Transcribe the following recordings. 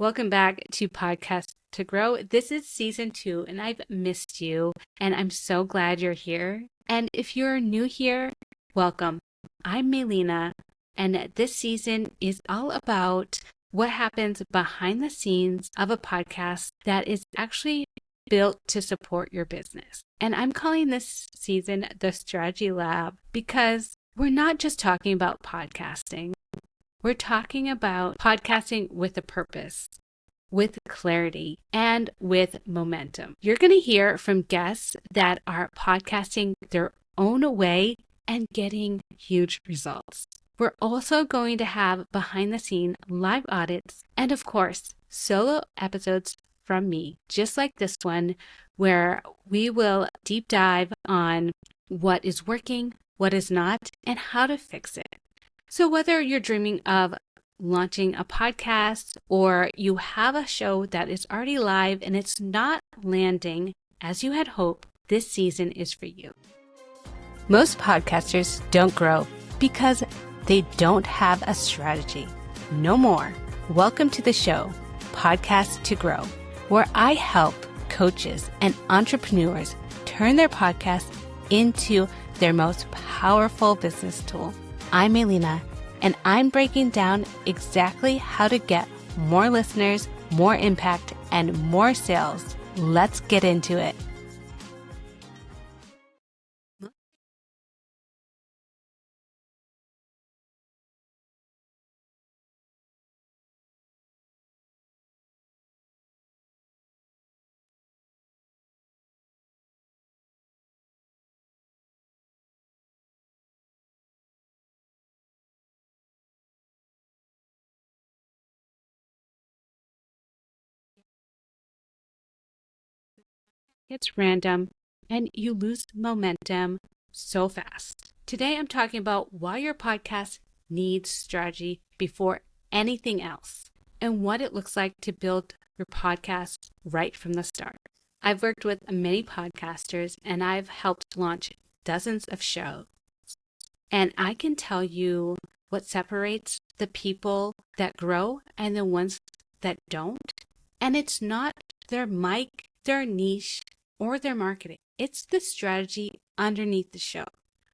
Welcome back to Podcast to Grow. This is season 2, and I've missed you, and I'm so glad you're here. And if you're new here, welcome. I'm Melina, and this season is all about what happens behind the scenes of a podcast that is actually built to support your business. And I'm calling this season the Strategy Lab because we're not just talking about podcasting. We're talking about podcasting with a purpose, with clarity, and with momentum. You're going to hear from guests that are podcasting their own way and getting huge results. We're also going to have behind the scene live audits and, of course, solo episodes from me, just like this one, where we will deep dive on what is working, what is not, and how to fix it. So whether you're dreaming of launching a podcast or you have a show that is already live and it's not landing as you had hoped, this season is for you. Most podcasters don't grow because they don't have a strategy. No more. Welcome to the show, Podcast to Grow, where I help coaches and entrepreneurs turn their podcast into their most powerful business tool. I'm Melina, and I'm breaking down exactly how to get more listeners, more impact, and more sales. Let's get into it. It's random, and you lose momentum so fast. Today, I'm talking about why your podcast needs strategy before anything else, and what it looks like to build your podcast right from the start. I've worked with many podcasters, and I've helped launch dozens of shows. And I can tell you what separates the people that grow and the ones that don't. And it's not their mic, their niche, or their marketing. It's the strategy underneath the show.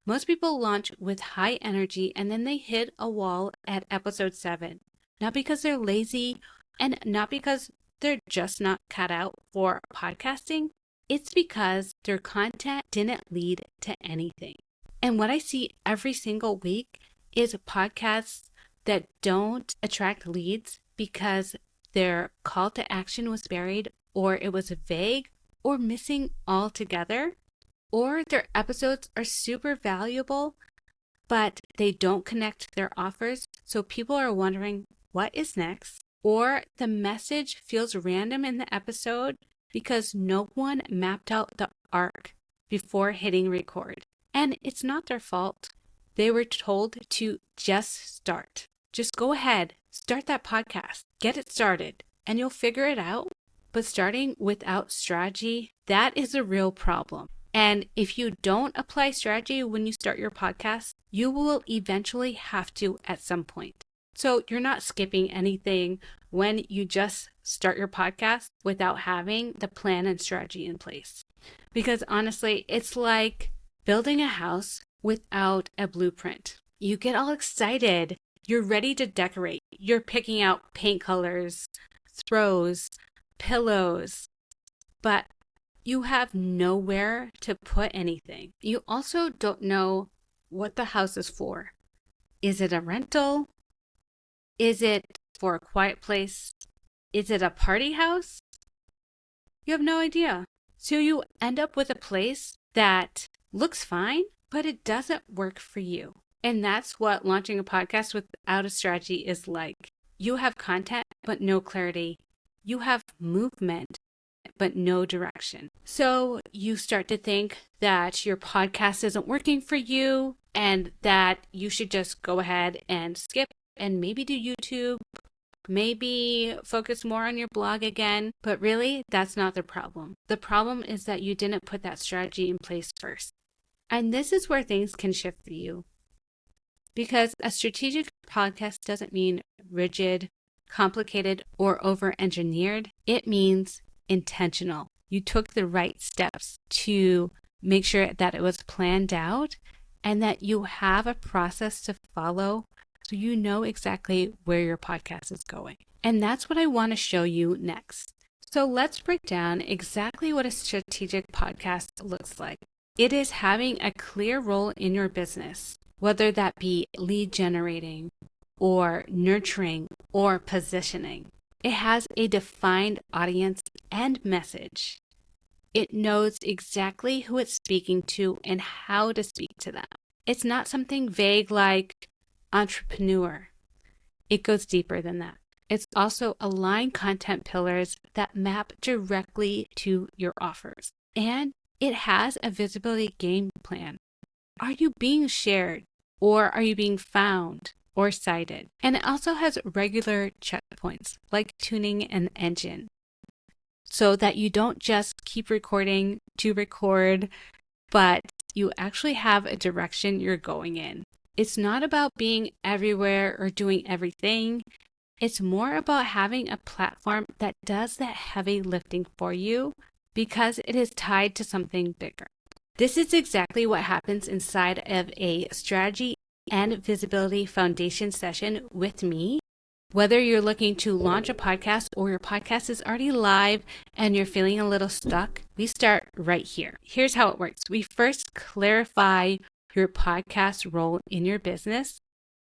Most people launch with high energy and then they hit a wall at episode 7. Not because they're lazy and not because they're just not cut out for podcasting. It's because their content didn't lead to anything. And what I see every single week is podcasts that don't attract leads because their call to action was buried, or it was vague, or missing altogether, or their episodes are super valuable, but they don't connect their offers. So people are wondering what is next, or the message feels random in the episode because no one mapped out the arc before hitting record. And it's not their fault. They were told to just start. Just go ahead, start that podcast, get it started, and you'll figure it out. But starting without strategy, that is a real problem. And if you don't apply strategy when you start your podcast, you will eventually have to at some point. So you're not skipping anything when you just start your podcast without having the plan and strategy in place. Because honestly, it's like building a house without a blueprint. You get all excited. You're ready to decorate. You're picking out paint colors, throws, pillows, but you have nowhere to put anything. You also don't know what the house is for. Is it a rental? Is it for a quiet place? Is it a party house? You have no idea. So you end up with a place that looks fine, but it doesn't work for you. And that's what launching a podcast without a strategy is like. You have content, but no clarity. You have movement, but no direction. So you start to think that your podcast isn't working for you and that you should just go ahead and skip and maybe do YouTube, maybe focus more on your blog again. But really, that's not the problem. The problem is that you didn't put that strategy in place first. And this is where things can shift for you. Because a strategic podcast doesn't mean rigid complicated, or over-engineered. It means intentional. You took the right steps to make sure that it was planned out and that you have a process to follow so you know exactly where your podcast is going. And that's what I want to show you next. So let's break down exactly what a strategic podcast looks like. It is having a clear role in your business, whether that be lead generating or nurturing or positioning. It has a defined audience and message. It knows exactly who it's speaking to and how to speak to them. It's not something vague like entrepreneur. It goes deeper than that. It's also aligned content pillars that map directly to your offers. And it has a visibility game plan. Are you being shared, or are you being found or cited? And it also has regular checkpoints like tuning an engine so that you don't just keep recording to record, but you actually have a direction you're going in. It's not about being everywhere or doing everything. It's more about having a platform that does that heavy lifting for you because it is tied to something bigger. This is exactly what happens inside of a strategy and visibility foundation session with me. Whether you're looking to launch a podcast or your podcast is already live and you're feeling a little stuck, we start right here. Here's how it works. We first clarify your podcast role in your business.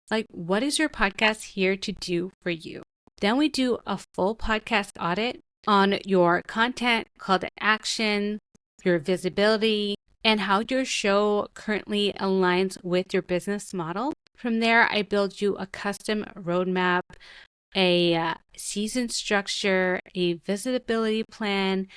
Like, what is your podcast here to do for you? Then we do a full podcast audit on your content, call to action, your visibility, and how your show currently aligns with your business model. From there, I build you a custom roadmap, a season structure, a visibility plan,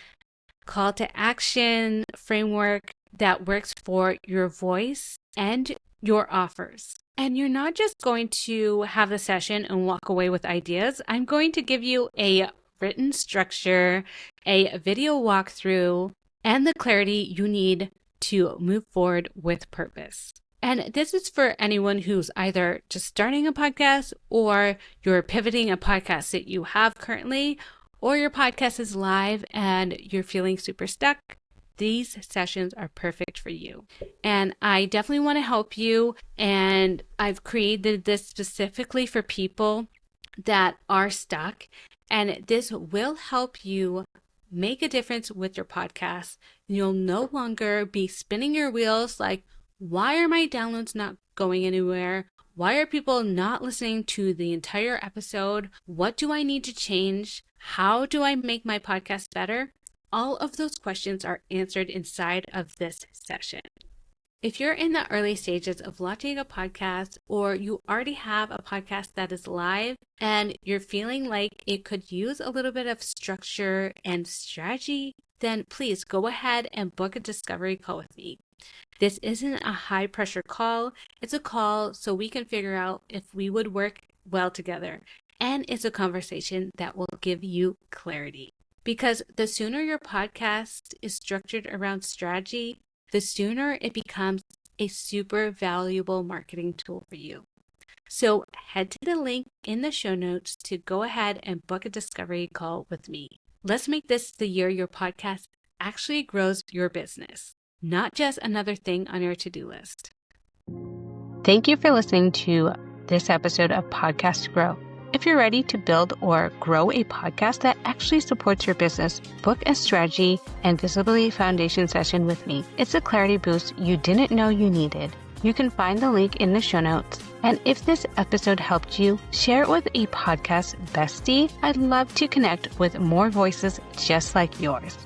call to action framework that works for your voice and your offers. And you're not just going to have the session and walk away with ideas. I'm going to give you a written structure, a video walkthrough, and the clarity you need to move forward with purpose. And this is for anyone who's either just starting a podcast or you're pivoting a podcast that you have currently, or your podcast is live and you're feeling super stuck. These sessions are perfect for you. And I definitely want to help you. And I've created this specifically for people that are stuck. And this will help you make a difference with your podcast. You'll no longer be spinning your wheels like, why are my downloads not going anywhere? Why are people not listening to the entire episode? What do I need to change? How do I make my podcast better? All of those questions are answered inside of this session. If you're in the early stages of launching a podcast, or you already have a podcast that is live and you're feeling like it could use a little bit of structure and strategy, then please go ahead and book a discovery call with me. This isn't a high pressure call. It's a call so we can figure out if we would work well together. And it's a conversation that will give you clarity. Because the sooner your podcast is structured around strategy, the sooner it becomes a super valuable marketing tool for you. So head to the link in the show notes to go ahead and book a discovery call with me. Let's make this the year your podcast actually grows your business, not just another thing on your to-do list. Thank you for listening to this episode of Podcast Grow. If you're ready to build or grow a podcast that actually supports your business, book a strategy and visibility foundation session with me. It's a clarity boost you didn't know you needed. You can find the link in the show notes. And if this episode helped you, share it with a podcast bestie. I'd love to connect with more voices just like yours.